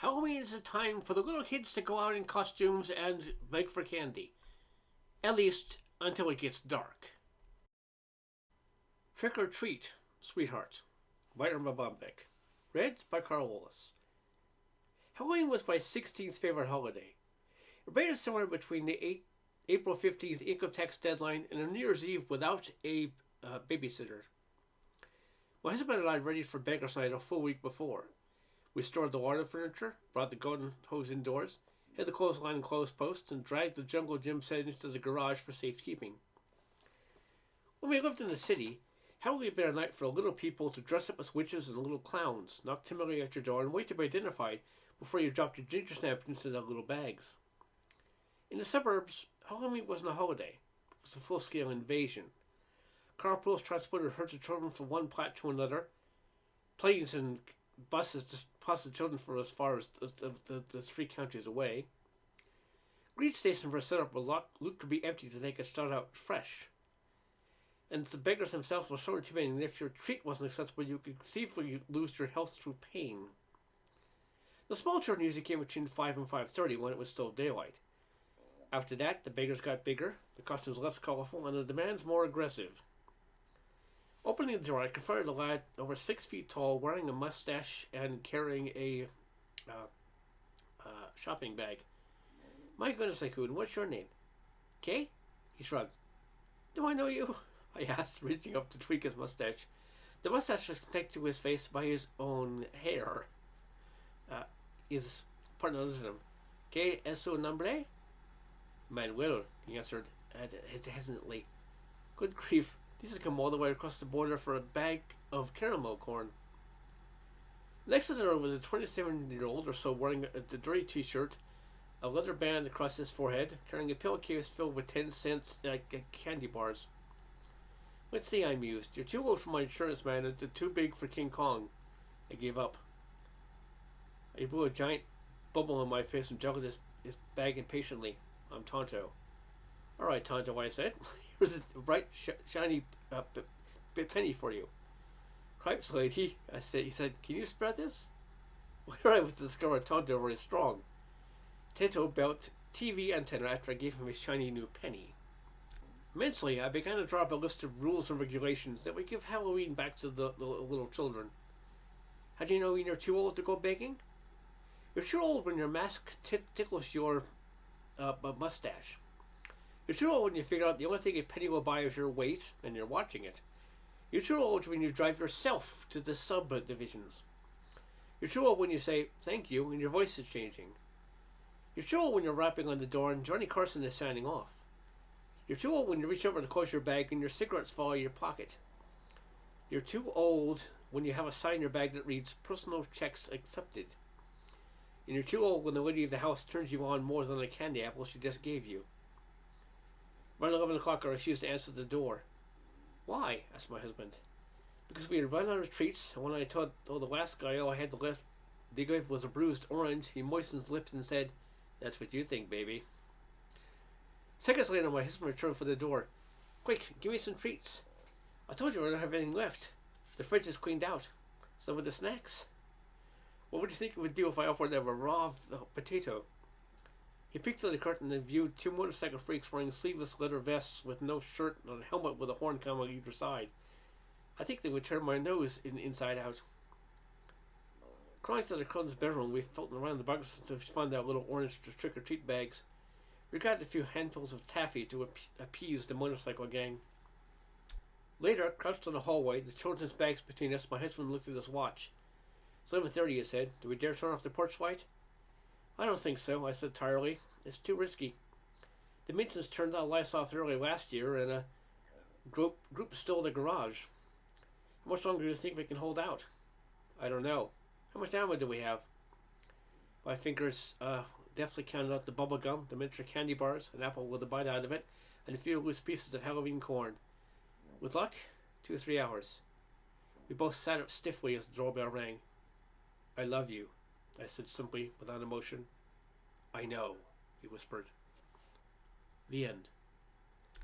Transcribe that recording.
Halloween is a time for the little kids to go out in costumes and beg for candy. At least until it gets dark. Trick or Treat, Sweetheart, by Erma Bombeck. Read by Karl. Halloween was my 16th favorite holiday. It rated somewhere between the April 15th income tax deadline and a New Year's Eve without a babysitter. My husband and I readied for Beggar's Night a full week before. We stored the water furniture, brought the garden hose indoors, hid the clothesline and clothes posts, and dragged the jungle gym set into the garage for safekeeping. When we lived in the city, Halloween had been a night for little people to dress up as witches and little clowns, knock timidly at your door, and wait to be identified before you dropped your ginger snaps into their little bags. In the suburbs, Halloween wasn't a holiday. It was a full-scale invasion. Carpools transported herds of children from one plat to another. Planes and buses just passed the children for as far as the 3 counties away. Greet stations were set up where looked to be empty so they could start out fresh. And the beggars themselves were so intimidating that if your treat wasn't acceptable, you could conceivably lose your health through pain. The small children usually came between 5 and 5:30 when it was still daylight. After that, the beggars got bigger, the costumes less colorful, and the demands more aggressive. Opening the door, I confronted a lad over 6 feet tall, wearing a mustache and carrying a shopping bag. "My goodness, Lacoon, what's your name?" "Kay?" He shrugged. "Do I know you?" I asked, reaching up to tweak his mustache. The mustache was connected to his face by his own hair. His partner looked at him. "Que es su nombre?" "Manuel," he answered hesitantly. Good grief, this has come all the way across the border for a bag of caramel corn. Next to the door was a 27-year-old or so wearing a dirty t-shirt, a leather band across his forehead, carrying a pillowcase filled with 10-cent candy bars. "Let's see," I mused. "You're too old for my insurance, man, and too big for King Kong." I gave up. He blew a giant bubble in my face and juggled his bag impatiently. "I'm Tonto." "All right, Tonto," I said. "Here's a bright, shiny penny for you." "Cripes, lady," I said. He said, "Can you spread this?" Later I was to discover Tonto very strong. Tato built TV antenna after I gave him his shiny new penny. Mentally, I began to draw up a list of rules and regulations that would give Halloween back to the little children. How do you know when you're too old to go begging? You're too old when your mask tickles your mustache. You're too old when you figure out the only thing a penny will buy is your weight and you're watching it. You're too old when you drive yourself to the subdivisions. You're too old when you say thank you and your voice is changing. You're too old when you're rapping on the door and Johnny Carson is signing off. You're too old when you reach over to close your bag and your cigarettes fall out of your pocket. You're too old when you have a sign in your bag that reads personal checks accepted. And you're too old when the lady of the house turns you on more than a candy apple she just gave you. Around 11 o'clock I refused to answer the door. "Why?" asked my husband. "Because we had run out of treats, and when I told the last guy all I had to give was a bruised orange, he moistened his lips and said, 'That's what you think, baby.'" Seconds later, my husband returned for the door. "Quick, give me some treats." "I told you I don't have anything left. The fridge is cleaned out. Some of the snacks." "What would you think it would do if I offered them a raw potato?" He peeked through the curtain and viewed 2 motorcycle freaks wearing sleeveless leather vests with no shirt and a helmet with a horn coming on either side. I think they would turn my nose inside out. Crawling to the cousin's bedroom, we felt around the boxes to find our little orange trick-or-treat bags. We got a few handfuls of taffy to appease the motorcycle gang. Later, crouched in the hallway, the children's bags between us, my husband looked at his watch. "It's 11:30, he said. "Do we dare turn off the porch light?" "I don't think so," I said tiredly. "It's too risky. The Minsons turned the lights off early last year, and a group stole the garage. How much longer do you think we can hold out?" "I don't know. How much ammo do we have?" My fingers deftly counted out the bubble gum, the miniature candy bars, an apple with a bite out of it, and a few loose pieces of Halloween corn. With luck, 2 or 3 hours. We both sat up stiffly as the doorbell rang. "I love you," I said simply, without emotion. "I know," he whispered. The end.